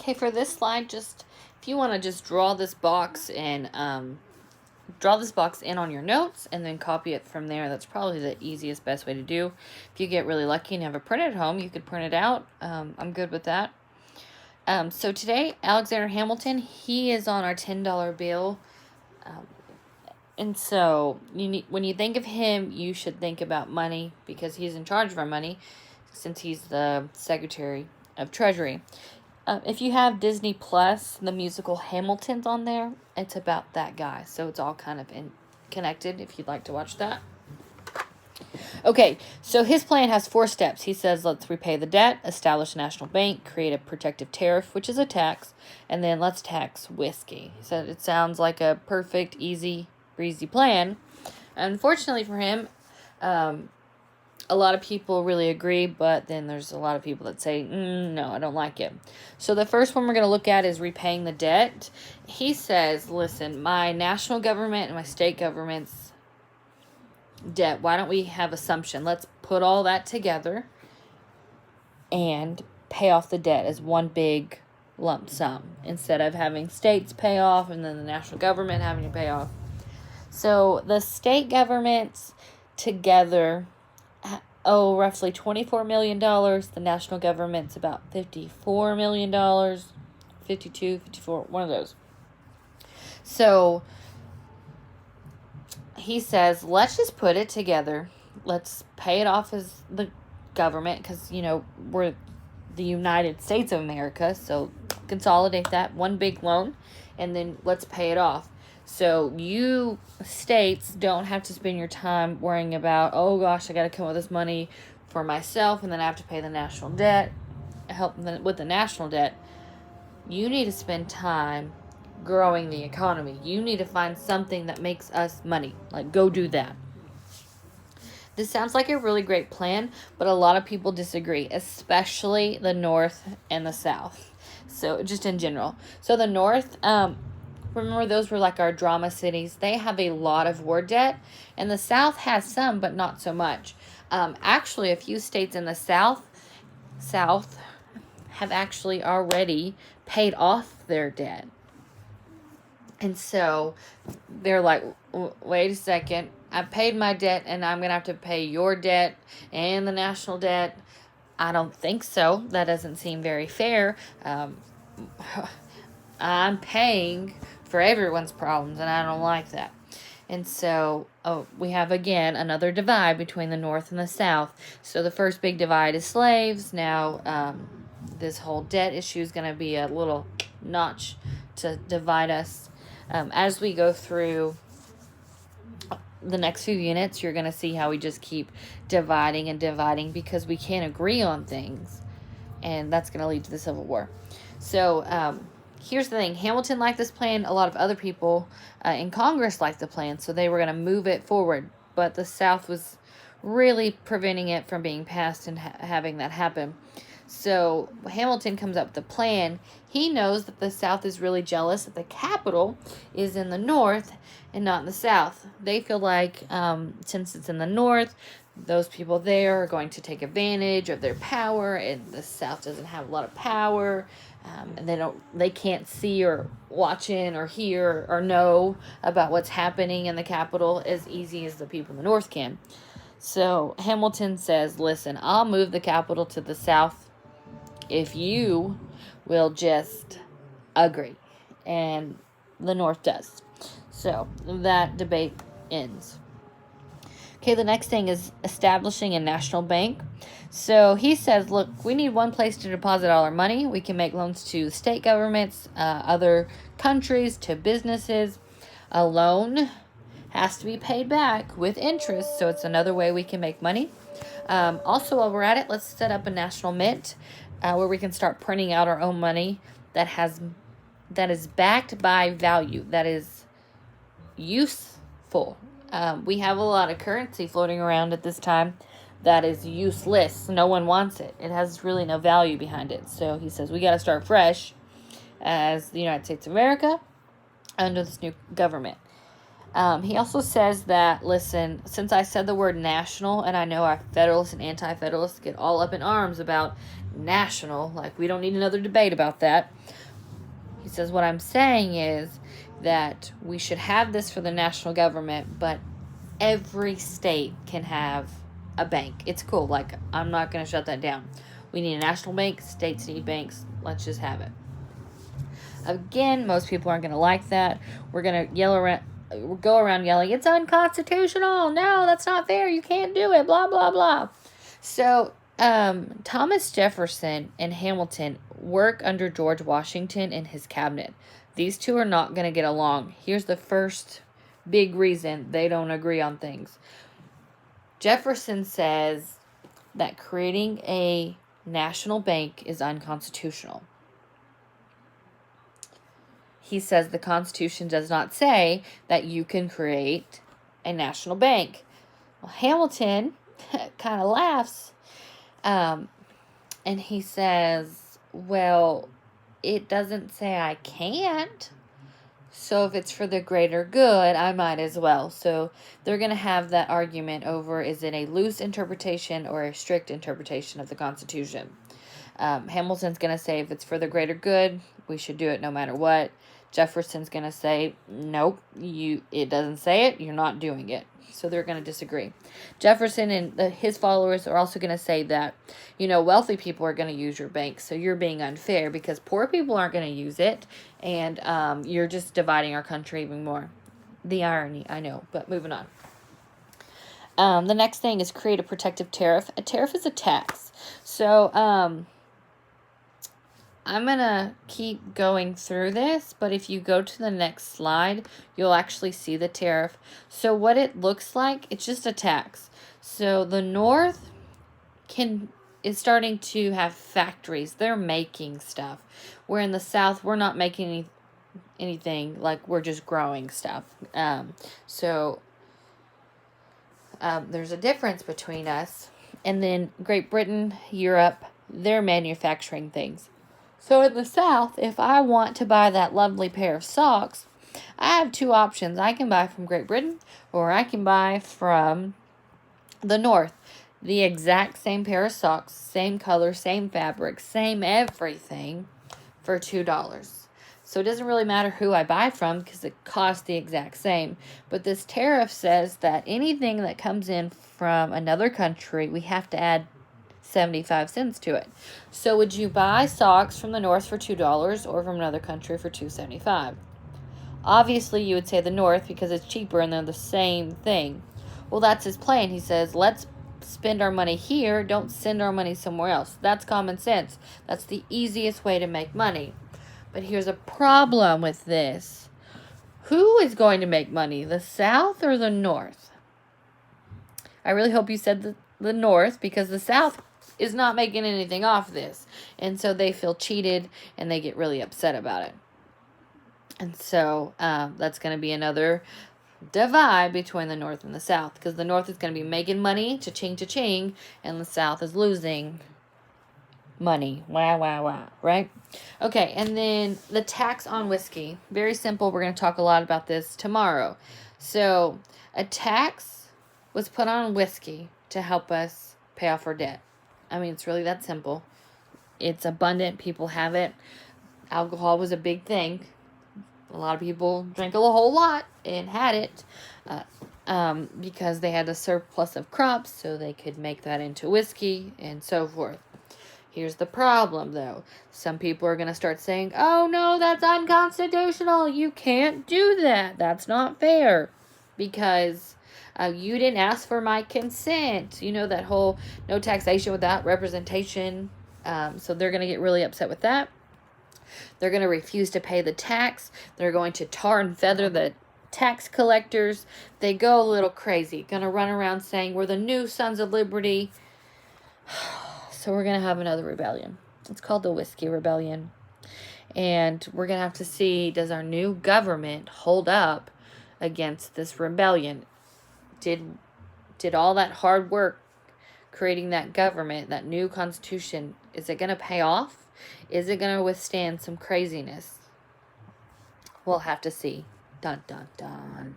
Okay, for this slide, just if you want to just draw this box and draw this box in on your notes and then copy it from there. That's probably the easiest, best way to do. If you get really lucky and have a print at home, you could print it out. I'm good with that. So today, Alexander Hamilton, he is on our $10 bill. And so when you think of him, you should think about money because he's in charge of our money since he's the Secretary of Treasury. If you have Disney Plus, the musical Hamilton's on there. It's about that guy. So it's all kind of connected if you'd like to watch that. Okay, so his plan has 4 steps. He says, let's repay the debt, establish a national bank, create a protective tariff, which is a tax, and then let's tax whiskey. So it sounds like a perfect, easy, breezy plan. Unfortunately for him, a lot of people really agree, but then there's a lot of people that say, no, I don't like it. So the first one we're going to look at is repaying the debt. He says, listen, my national government and my state government's debt, why don't we have assumption? Let's put all that together and pay off the debt as one big lump sum instead of having states pay off and then the national government having to pay off. So the state governments together owe roughly $24 million. The national government's about $54 million, 52, 54, one of those. So he says, let's just put it together. Let's pay it off as the government because, we're the United States of America. So consolidate that, one big loan, and then let's pay it off. So you states don't have to spend your time worrying about, oh gosh, I got to come up with this money for myself and then I have to pay the national debt, help them with the national debt. You need to spend time growing the economy. You need to find something that makes us money. Like, go do that. This sounds like a really great plan, but a lot of people disagree, especially the North and the South. So just in general. So the North, remember those were like our drama cities. They have a lot of war debt, and the South has some, but not so much. Actually, a few states in the South have actually already paid off their debt. And so they're like, wait a second, I paid my debt and I'm going to have to pay your debt and the national debt. I don't think so. That doesn't seem very fair. I'm paying for everyone's problems and I don't like that. And so we have, again, another divide between the North and the South. So the first big divide is slaves. Now this whole debt issue is going to be a little notch to divide us. As we go through the next few units, you're going to see how we just keep dividing and dividing because we can't agree on things. And that's going to lead to the Civil War. So here's the thing. Hamilton liked this plan. A lot of other people in Congress liked the plan. So they were going to move it forward. But the South was really preventing it from being passed and having that happen. So Hamilton comes up with a plan. He knows that the South is really jealous that the capital is in the North and not in the South. They feel like since it's in the North, those people there are going to take advantage of their power, and the South doesn't have a lot of power, and they can't see or watch in or hear or know about what's happening in the capital as easy as the people in the North can. So Hamilton says, listen, I'll move the capital to the South if you will just agree. And the North does. So that debate ends. Okay, the next thing is establishing a national bank. So he says, look, we need one place to deposit all our money. We can make loans to state governments, other countries, to businesses. A loan has to be paid back with interest, so it's another way we can make money. Also, while we're at it, let's set up a national mint where we can start printing out our own money that is backed by value, that is useful. We have a lot of currency floating around at this time that is useless. No one wants it. It has really no value behind it. So he says we got to start fresh as the United States of America under this new government. He also says that, listen, since I said the word national, and I know our Federalists and Anti-Federalists get all up in arms about national, like we don't need another debate about that. He says, what I'm saying is that we should have this for the national government, but every state can have a bank. It's cool. Like, I'm not going to shut that down. We need a national bank. States need banks. Let's just have it. Again, most people aren't going to like that. We're going to go around yelling, it's unconstitutional. No, that's not fair. You can't do it. Blah, blah, blah. So, Thomas Jefferson and Hamilton work under George Washington and his cabinet. These two are not going to get along. Here's the first big reason they don't agree on things. Jefferson says that creating a national bank is unconstitutional. He says the Constitution does not say that you can create a national bank. Well, Hamilton kind of laughs, and he says, well, it doesn't say I can't. So if it's for the greater good, I might as well. So they're going to have that argument over, is it a loose interpretation or a strict interpretation of the Constitution? Hamilton's going to say if it's for the greater good, we should do it no matter what. Jefferson's going to say, nope, it doesn't say it, you're not doing it. So they're going to disagree. Jefferson and his followers are also going to say that, wealthy people are going to use your bank, so you're being unfair because poor people aren't going to use it, and you're just dividing our country even more. The irony, I know, but moving on. The next thing is create a protective tariff. A tariff is a tax. So, I'm going to keep going through this, but if you go to the next slide, you'll actually see the tariff. So what it looks like, it's just a tax. So the North is starting to have factories. They're making stuff. Where in the South, we're not making anything, like we're just growing stuff. There's a difference between us. And then Great Britain, Europe, they're manufacturing things. So in the South, if I want to buy that lovely pair of socks, I have two options. I can buy from Great Britain or I can buy from the North. The exact same pair of socks, same color, same fabric, same everything for $2. So it doesn't really matter who I buy from because it costs the exact same. But this tariff says that anything that comes in from another country, we have to add 75 cents to it. So would you buy socks from the North for $2 or from another country for $2.75? Obviously, you would say the North because it's cheaper and they're the same thing. Well, that's his plan. He says, let's spend our money here. Don't send our money somewhere else. That's common sense. That's the easiest way to make money. But here's a problem with this. Who is going to make money, the South or the North? I really hope you said the North because the South is not making anything off this. And so they feel cheated and they get really upset about it. And so that's going to be another divide between the North and the South. Because the North is going to be making money, cha-ching, and the South is losing money. Wow, right? Okay, and then the tax on whiskey. Very simple. We're going to talk a lot about this tomorrow. So a tax was put on whiskey to help us pay off our debt. I mean, it's really that simple. It's abundant. People have it. Alcohol was a big thing. A lot of people drank a whole lot and had it because they had a surplus of crops, so they could make that into whiskey and so forth. Here's the problem, though. Some people are going to start saying, oh, no, that's unconstitutional. You can't do that. That's not fair because you didn't ask for my consent. You know, that whole no taxation without representation. So they're going to get really upset with that. They're going to refuse to pay the tax. They're going to tar and feather the tax collectors. They go a little crazy. Going to run around saying we're the new Sons of Liberty. So we're going to have another rebellion. It's called the Whiskey Rebellion. And we're going to have to see, does our new government hold up against this rebellion? Did all that hard work creating that government, that new constitution, is it going to pay off? Is it going to withstand some craziness? We'll have to see. Dun, dun, dun.